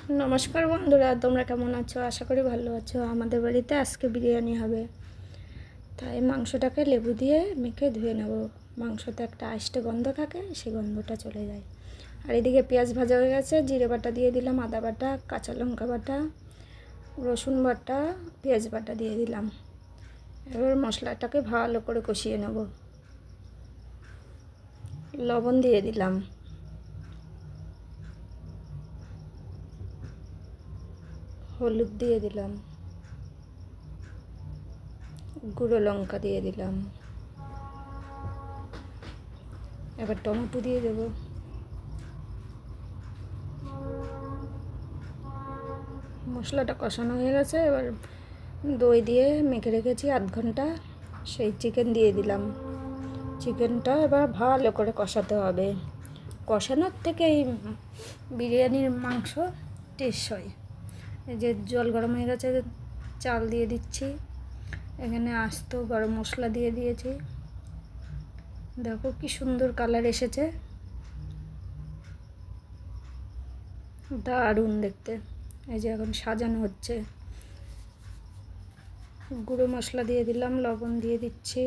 নমস্কার বন্ধুরা, তোমরা কেমন আছো? আশা করি ভালো আছো। আমাদের বাড়িতে আজকে বিরিয়ানি হবে, তাই মাংসটাকে লেবু দিয়ে মেখে ধুয়ে নেব। মাংসতে একটা আষ্টে গন্ধ থাকে, সেই গন্ধটা চলে যায়। আর এদিকে পেঁয়াজ ভাজা হয়ে গেছে, জিরে বাটা দিয়ে দিলাম, আদা বাটা, কাঁচা লঙ্কা বাটা, রসুন বাটা, পেঁয়াজ বাটা দিয়ে দিলাম। এবার মশলাটাকে ভালো করে কষিয়ে নেব। লবণ দিয়ে দিলাম, হলুদ দিয়ে দিলাম, গুঁড়ো লঙ্কা দিয়ে দিলাম। এবার টমেটো দিয়ে দেব। মশলাটা কষানো হয়ে গেছে, এবার দই দিয়ে মেখে রেখেছি আধ ঘন্টা, সেই চিকেন দিয়ে দিলাম। চিকেনটা এবার ভালো করে কষাতে হবে। কষানোর থেকে এই বিরিয়ানির মাংস টেস্ট হয়। এই যে জল গরম হয়ে গেছে, চাল দিয়ে দিচ্ছি। এখানে আস্ত গরম মশলা দিয়ে দিয়েছি। দেখো কি সুন্দর কালার এসেছে, দারুণ দেখতে। এই যে এখন সাজানো হচ্ছে। গুঁড়ো মশলা দিয়ে দিলাম, লবণ দিয়ে দিচ্ছি।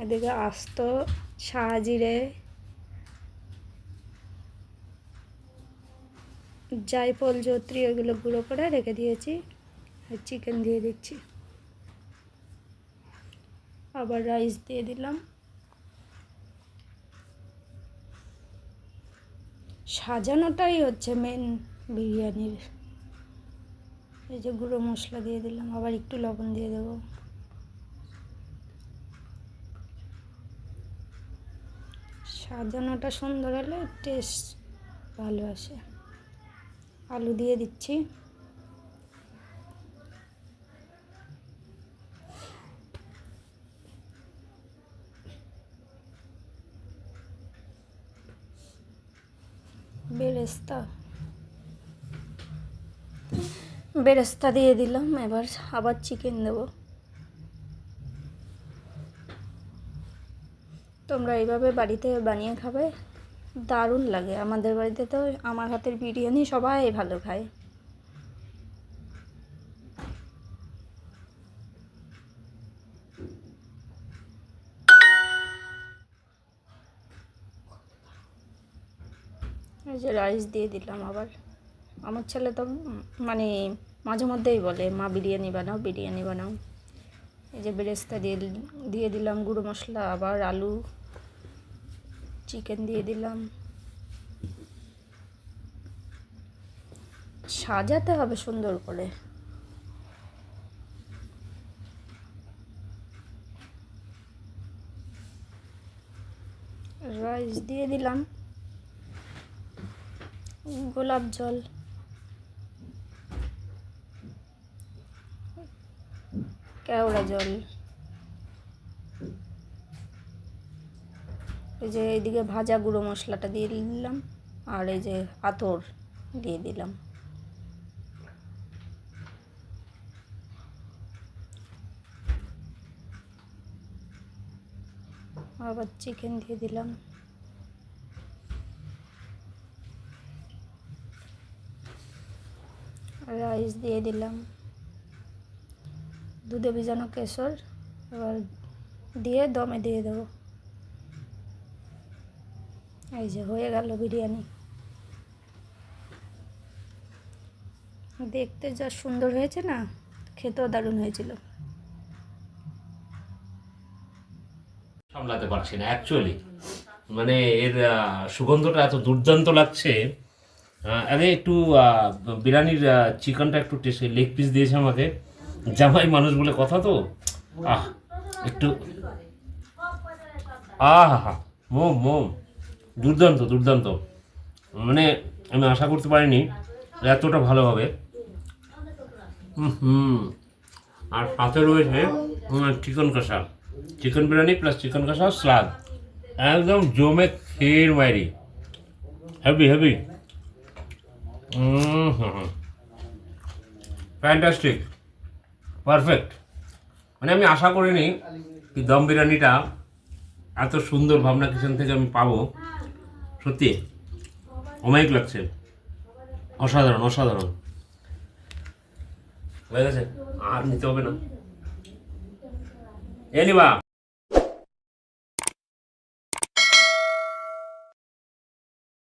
এদিকে আস্ত সাজিরে, জায়ফল, জয়ত্রী ওইগুলো গুঁড়ো করে রেখে দিয়েছি। আর চিকেন দিয়ে দিচ্ছি, আবার রাইস দিয়ে দিলাম। সাজানোটাই হচ্ছে মেন বিরিয়ানির। এই যে গুঁড়ো মশলা দিয়ে দিলাম, আবার একটু লবণ দিয়ে দেবো। সাজানোটা সুন্দর হলে টেস্ট ভালো আসে। আলু দিয়ে দিচ্ছি। বেরেস্তা দিয়ে দিলাম। এবার আবার চিকেন দেবো। তোমরা এইভাবে বাড়িতে বানিয়ে খাবে, দারুণ লাগে। আমাদের বাড়িতে তো আমার হাতের বিরিয়ানি সবাই ভালো খায়। এই যে রাইস দিয়ে দিলাম আবার। আমার ছেলে তো মানে মাঝে মধ্যেই বলে, মা বিরিয়ানি বানাও, বিরিয়ানি বানাও। এই যে বেরেস্তা দিয়ে দিলাম, গুঁড়ো মশলা, আবার আলু, চিকেন দিয়ে দিলাম। সাজাতে হবে সুন্দর করে। রাইস দিয়ে দিলাম, গোলাপ জল, কেওড়া জল। এই যে এইদিকে ভাজা গুঁড়ো মশলাটা দিয়ে দিলাম, আর এই যে আতর দিয়ে দিলাম। আবার চিকেন দিয়ে দিলাম। রাইস দিয়ে দিলাম, দুধে ভিজানো কেশর এবার দিয়ে দমে দিয়ে দেবো। এই যে হয়ে গেল বিরিয়ানি। দেখতে যা সুন্দর হয়েছে না, খেতেও দারুণ হয়েছিল। সামলাতে পারছি না অ্যাকচুয়ালি, মানে এর সুগন্ধটা এত দুর্দান্ত লাগছে। আগে একটু বিরিয়ানির চিকেনটা একটু টেস্ট, লেগ পিস দিয়েছে আমাকে জামাই মানুষ বলে কথা তো। আহ একটু হা মোম মোম, দুর্দান্ত দুর্দান্ত। মানে আমি আশা করতে পারিনি এতটা ভালো হবে। হুম। আর সাথে রয়েছে চিকেন কষা, চিকেন বিরিয়ানি প্লাস চিকেন কষা স্লাদ, একদম জমে ক্ষীর মাইরি, হেভি হেভি। Fantastic, perfect. মানে আমি আশা করিনি কি দম বিরিয়ানিটা এত সুন্দর ভাবনা কিচেন থেকে আমি পাবো। সত্যি অমায়িক লাগছে। অসাধারণ অসাধারণ হয়ে গেছে, আর নিতে হবে না। এ নিবা